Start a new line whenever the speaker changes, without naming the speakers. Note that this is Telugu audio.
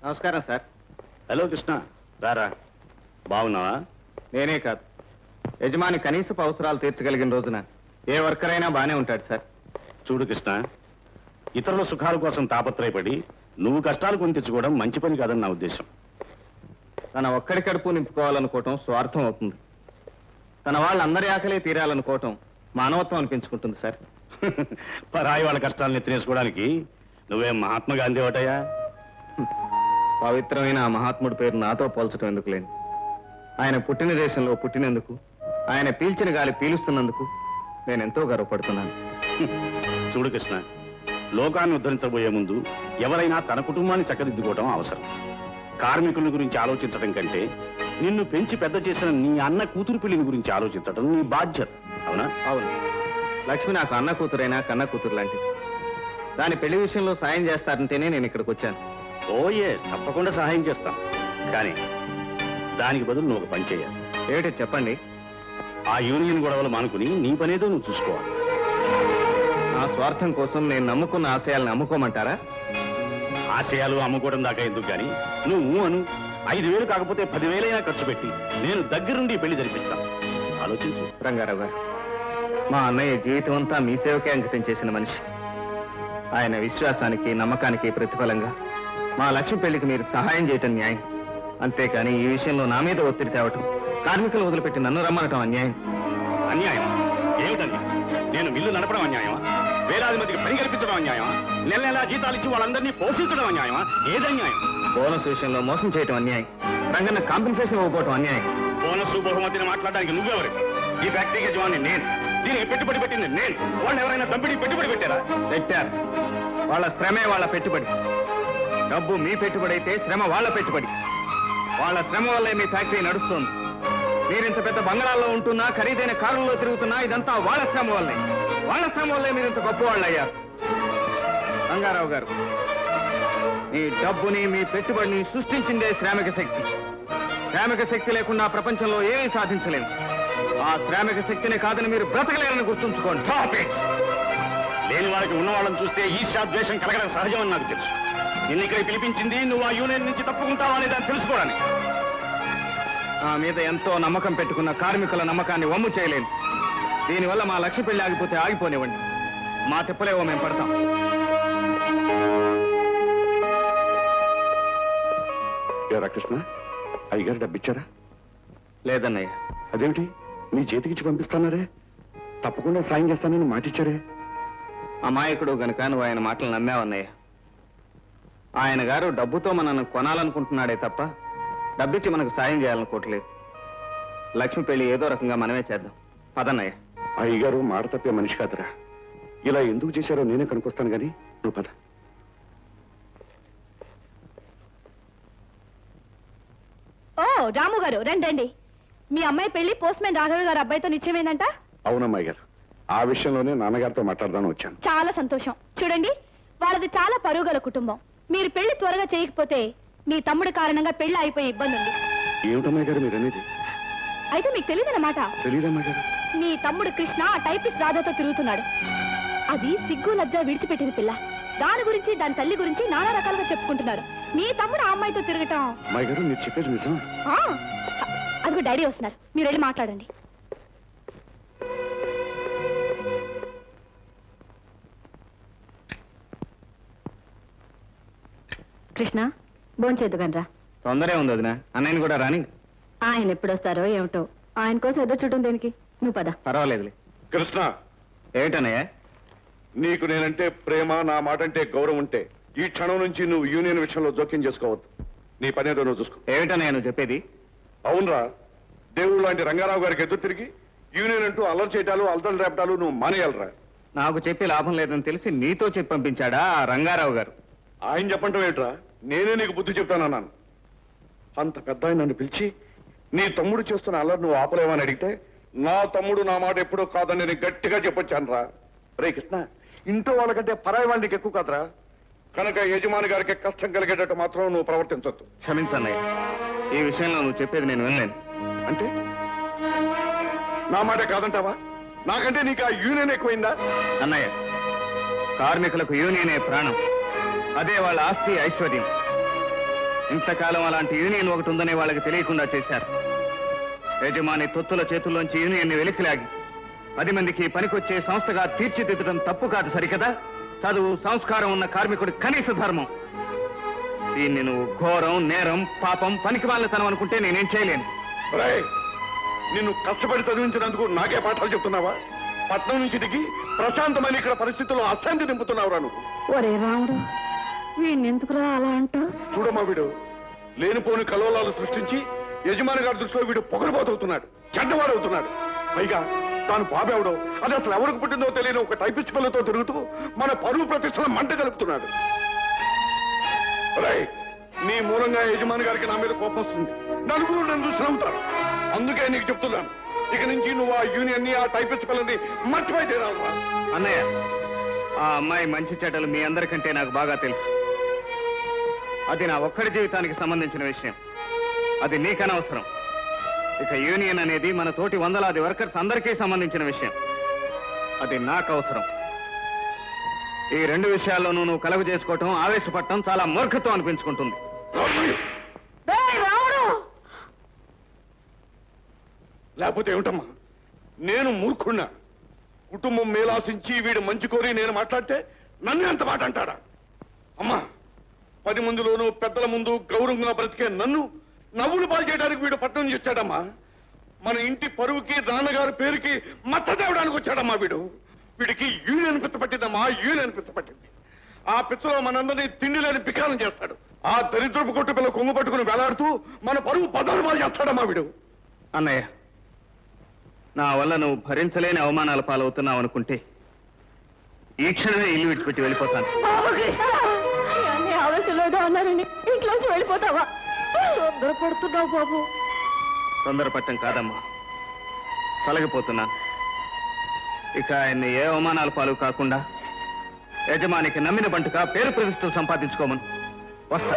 నమస్కారం సార్.
హలో కృష్ణ, రారా. బాగున్నావా?
నేనే కాదు, యజమాని కనీసపు అవసరాలు తీర్చగలిగిన రోజున ఏ వర్కర్ అయినా బానే ఉంటాడు సార్.
చూడు కృష్ణ, ఇతరుల సుఖాల కోసం తాపత్రయపడి నువ్వు కష్టాలు కొని తెచ్చుకోవడం మంచి పని కాదని నా ఉద్దేశం.
తన ఒక్కడి కడుపు నింపుకోవాలనుకోవటం స్వార్థం అవుతుంది. తన వాళ్ళందరి ఆకలే తీరాలనుకోవటం మానవత్వం అనిపించుకుంటుంది సార్.
పరాయి వాళ్ళ కష్టాలను ఎత్తినేసుకోవడానికి నువ్వేం మహాత్మా గాంధీ ఒకటయ్యా?
పవిత్రమైన ఆ మహాత్ముడి పేరు నాతో పోల్చడం ఎందుకు లేని, ఆయన పుట్టిన దేశంలో పుట్టినందుకు, ఆయన పీల్చిన గాలి పీలుస్తున్నందుకు నేనెంతో గర్వపడుతున్నాను.
చూడు కృష్ణ, లోకాన్ని ఉద్ధరించబోయే ముందు ఎవరైనా తన కుటుంబాన్ని చక్కదిద్దుకోవడం అవసరం. కార్మికుల గురించి ఆలోచించడం కంటే నిన్ను పెంచి పెద్ద చేసిన నీ అన్న కూతురు పెళ్లిని గురించి ఆలోచించడం నీ బాధ్యత. అవునా?
అవును. లక్ష్మి నాకు అన్న కూతురైనా కన్న కూతురు లాంటిది. దాని పెళ్లి విషయంలో సాయం చేస్తారంటేనే నేను ఇక్కడికి వచ్చాను.
ఓయే, తప్పకుండా సహాయం చేస్తాం. కానీ దానికి బదులు నువ్వు ఒక పని చేయాలి.
ఏమిటి చెప్పండి.
ఆ యూనియన్ గొడవలు మానుకుని నీ పనేదో నువ్వు చూసుకోవాలి.
నా స్వార్థం కోసం నేను నమ్ముకున్న ఆశయాలను అమ్ముకోమంటారా?
ఆశయాలు అమ్ముకోవడం దాకా ఎందుకు గాని నువ్వు అను. 5,000 కాకపోతే 10,000 ఖర్చు పెట్టి నేను దగ్గరుండి పెళ్లి జరిపిస్తాను. ఆలోచించు.
రంగారావు గారు, మా అన్నయ్య జీవితం అంతా మీ సేవకే అంకితం చేసిన మనిషి. ఆయన విశ్వాసానికి నమ్మకానికి ప్రతిఫలంగా మా లక్ష్మి పెళ్లికి మీరు సహాయం చేయటం న్యాయం. అంతేకాని ఈ విషయంలో నా మీద ఒత్తిడి తేవటం, కార్మికులు వదిలిపెట్టి నన్ను రమ్మనటం అన్యాయం.
అన్యాయమా? ఏమిటండి? నేను మిల్లు నడపడం అన్యాయమా? వేలాది మందికి పని కల్పించడం అన్యాయమా? నెల నెలా జీతాలు ఇచ్చి వాళ్ళందరినీ పోషించడం అన్యాయమా? ఏదన్యాయం?
బోనస్ విషయంలో మోసం చేయటం అన్యాయం. రంగన్న కాంపెన్సేషన్ ఇవ్వకపోవటం అన్యాయం.
బోనస్ బహుమతిని మాట్లాడడానికి నువ్వెవరు? ఈ ఫ్యాక్టరీ యజమాని నేను, దీనికి పెట్టుబడి పెట్టింది నేను. వాళ్ళు ఎవరైనా దంపిడి పెట్టుబడి పెట్టారా?
పెట్టారు. వాళ్ళ శ్రమే వాళ్ళ పెట్టుబడి. డబ్బు మీ పెట్టుబడి అయితే శ్రమ వాళ్ళ పెట్టుబడి. వాళ్ళ శ్రమ వల్లే మీ ఫ్యాక్టరీ నడుస్తుంది. మీరింత పెద్ద బంగాళాల్లో ఉంటున్నా, ఖరీదైన కారుల్లో తిరుగుతున్నా, ఇదంతా వాళ్ళ శ్రమ వల్లే. వాళ్ళ శ్రమ వల్లే మీరింత గొప్ప వాళ్ళు అయ్యారు. రంగారావు గారు, మీ డబ్బుని మీ పెట్టుబడిని సృష్టించిందే శ్రామిక శక్తి. శ్రామిక శక్తి లేకుండా ప్రపంచంలో ఏమీ సాధించలేము. ఆ శ్రామిక శక్తిని కాదని మీరు బ్రతకలేరని గుర్తుంచుకోండి.
లేని వాళ్ళకి ఉన్న వాళ్ళని చూస్తే ఈర్ష్యాద్వేషం కలగడం సహజమని నాకు తెలుసు. ఎన్నికై పిలిపించింది నువ్వు ఆ యూనియన్ నుంచి తప్పుకుంటావా అనేదాన్ని తెలుసుకోవడానికి.
నా మీద ఎంతో నమ్మకం పెట్టుకున్న కార్మికుల నమ్మకాన్ని వమ్ము చేయలేను. దీనివల్ల మా లక్ష్య పెళ్లి ఆగిపోతే ఆగిపోనివ్వండి. మా తిప్పలేవో మేము పడతాం.
కృష్ణ, అయ్యగారు డబ్బిచ్చారా?
లేదన్నయ్య.
అదేమిటి, మీ చేతికిచ్చి పంపిస్తున్నారే? తప్పకుండా సాయం చేస్తానని మాటిచ్చారే.
అమాయకుడు గనుక నువ్వు ఆయన మాటలు నమ్మావన్నయ్య. ఆయన గారు డబ్బుతో మనల్ని కొనాలనుకుంటున్నాడే తప్ప డబ్బిచ్చి మనకు సాయం చేయాలనుకోవట్లేదు. లక్ష్మి పెళ్లి ఏదో రకంగా మనమే చేద్దాం. పదన్నయ్య.
అయ్యగారు మాట తప్పే మనిషి కాదురా. ఇలా ఎందుకు చేశారో నేనే కనుకొస్తాను గాని నువ్వు పద.
ఓ రాము గారు, రండి రండి. మీ అమ్మాయి పెళ్లి పోస్ట్ మ్యాన్ రాఘవ గారు అబ్బాయితో నిశ్చయమేనంట.
అవునమ్మాయి గారు, ఆ విషయంలోనే నాన్నగారితో మాట్లాడదాను వచ్చాను.
చాలా సంతోషం. చూడండి, వాళ్ళది చాలా పరుగుల కుటుంబం. మీరు పెళ్లి త్వరగా చేయకపోతే మీ తమ్ముడి కారణంగా పెళ్లి అయిపోయే ఇబ్బంది ఉంది.
ఏమిటమ్మాయి గారు మీరు అనేది?
అయితే మీకు తెలియదన్నమాట.
తెలియదమ్మాయి గారు.
మీ తమ్ముడు కృష్ణ ఆ టైపిస్ట్ రాధాతో తిరుగుతున్నాడు. అది సిగ్గు లజ్జ విడిచిపెట్టిన పిల్ల. దాని గురించి దాని తల్లి గురించి నానా రకాలుగా చెప్పుకుంటున్నారు. మీ తమ్ముడు ఆ అమ్మాయితో తిరగటం.
అమ్మాయి గారు మీరు చెప్పేది నిజం?
అదిగో డాడీ వస్తున్నారు, మీరు వెళ్ళి మాట్లాడండి. కృష్ణ, భోంచేద్దుగనరా.
తొందరే ఉంది వదినా. అన్నయ్యని కూడా రాని.
ఆయన ఎప్పుడొస్తారో ఏమిటో. ఆయన కోసం ఎదురు చూడటం దేనికి? నువ్వు పద.
పర్వాలేదులే.
కృష్ణ,
ఏమిటన్నయ్య?
నీకు నేనంటే ప్రేమ, నా మాట అంటే గౌరవం ఉంటే ఈ క్షణం నుంచి నువ్వు యూనియన్ విషయంలో జోక్యం చేసుకోవద్దు. నీ పనేదో నువ్వు చూసుకో.
ఏమిటన్నయ్య నువ్వు చెప్పేది?
అవునరా, దేవుడు లాంటి రంగారావు గారికి ఎదురు తిరిగి యూనియన్ అంటూ అల్లరి చేయటాలు అల్లరి రేపటాలు నువ్వు మానేయాలరా.
నాకు చెప్పి లాభం లేదని తెలిసి నీతో చెప్పి పంపించాడా ఆ రంగారావు గారు?
ఆయన చెప్పంటావు ఏంట్రా? నేనే నీకు బుద్ధి చెప్తానన్నాను. అంత పెద్ద ఆయన నన్ను పిలిచి నీ తమ్ముడు చేస్తున్న అల్లరి నువ్వు ఆపలేవని అడిగితే నా తమ్ముడు నా మాట ఎప్పుడో కాదని నేను గట్టిగా చెప్పొచ్చాను రా. రే కృష్ణ, ఇంట్లో వాళ్ళకంటే పరాయి వాళ్ళకి ఎక్కువ కదరా. కనుక యజమాని గారికి కష్టం కలిగేటట్టు మాత్రం నువ్వు ప్రవర్తించొద్దు.
క్షమించన్నయ్య, ఈ విషయంలో నువ్వు చెప్పేది నేను వినలేను.
అంటే నా మాట కాదంటావా? నాకంటే నీకు ఆ యూనియన్ ఎక్కువైందా?
అన్నయ్య, కార్మికులకు యూనియనే ప్రాణం. అదే వాళ్ళ ఆస్తి ఐశ్వర్యం. ఇంతకాలం అలాంటి యూనియన్ ఒకటి ఉందనే వాళ్ళకి తెలియకుండా చేశారు. యజమాని తొత్తుల చేతుల్లోంచి యూనియన్ని వెలికిలాగి 10 మందికి పనికొచ్చే సంస్థగా తీర్చిదిద్దడం తప్పు కాదు సరికదా? చదువు సంస్కారం ఉన్న కార్మికుడి కనీస ధర్మం. దీన్ని నువ్వు ఘోరం, నేరం, పాపం, పనికిమాలినతనం అనుకుంటే నేనేం చేయలేను.
ఒరేయ్, నిన్ను కష్టపడి చదివించినందుకు నాకే పాఠాలు చెప్తున్నావా? పట్నం నుంచి దిగి ప్రశాంతమైన ఇక్కడ పరిస్థితుల్లో అశాంతి నింపుతున్నావురా నువ్వు.
ఒరే రాముడు, వీణెందుకురా అలా అంటా?
చూడమ్మా, వీడు లేనిపోని కలవలాలు సృష్టించి యజమాని గారి దృష్టిలో వీడు పొగరబోతవుతున్నాడు, చెడ్డవాడవుతున్నాడు. పైగా తాను బాబెవడో, అది అసలు ఎవరికి పుట్టిందో తెలియని ఒక టైపిస్ట్ పిల్లతో తిరుగుతూ మన పరువు ప్రతిష్టల మంట కలుపుతున్నాడు. ఒరేయ్, నీ మూలంగా యజమాని గారికి నా మీద కోపం వస్తుంది. నలుగురు నన్ను చూసి నవ్వుతారు. అందుకే నీకు చెప్తున్నాను, ఇక నుంచి నువ్వు ఆ యూనియన్ ని, ఆ టైపిస్ట్ పిల్లని మర్చిపోయి తీరాలరా.
అన్నయ్య, ఆ అమ్మాయి మంచి చెడ్డలు మీ అందరికంటే నాకు బాగా తెలుసు. అది నా ఒక్కడి జీవితానికి సంబంధించిన విషయం. అది నీకనవసరం. ఇక యూనియన్ అనేది మన తోటి వందలాది వర్కర్స్ అందరికీ సంబంధించిన విషయం. అది నాకు అవసరం. ఈ 2 విషయాల్లోనూ నువ్వు కలగ చేసుకోవటం, ఆవేశపడటం చాలా మూర్ఖత్వం అనిపించుకుంటుంది.
లేకపోతే ఏమిటమ్మా, నేను మూర్ఖున్నా? కుటుంబం మేలాశించి వీడు మంచి కోరి నేను మాట్లాడితే నన్ను ఎంత మాట అంటాడా? అమ్మా, 10 మందిలోనూ పెద్దల ముందు గౌరవంగా బ్రతికే నన్ను నవ్వులు పాలు చేయడానికి వీడు పట్టణం నుంచి వచ్చాడమ్మా. మన ఇంటి పరువుకి, నాన్నగారి పేరుకి మచ్చ తేవడానికి వచ్చాడమ్మా వీడు. వీడికి యూనియన్ పిచ్చ పట్టిందమ్మా, యూనియన్ పిచ్చ పట్టింది. ఆ పిచ్చలో మనందరినీ తిండి లేని పికారం చేస్తాడు. ఆ దరిద్రపు కొట్టు పిల్ల కొంగు పట్టుకుని వేలాడుతూ మన పరువు పదాలు పాలు చేస్తాడమ్మా వీడు.
అన్నయ్య, నా వల్ల నువ్వు భరించలేని అవమానాల పాలవుతున్నావు అనుకుంటే ఈ క్షణమే ఇల్లు విడిచిపెట్టి వెళ్ళిపోతాను.
ఆవేశంలో అన్నారని ఇంట్లోంచి వెళ్ళిపోతావా? తొందరపడుతున్నావు బాబు.
తొందరపట్టం కాదమ్మా, తొలగిపోతున్నాను. ఇక ఆయన్ని ఏ అవమానాల పాలు కాకుండా యజమానికి నమ్మిన బంటుగా పేరు ప్రతిష్టలు సంపాదించుకోమను. వస్తా.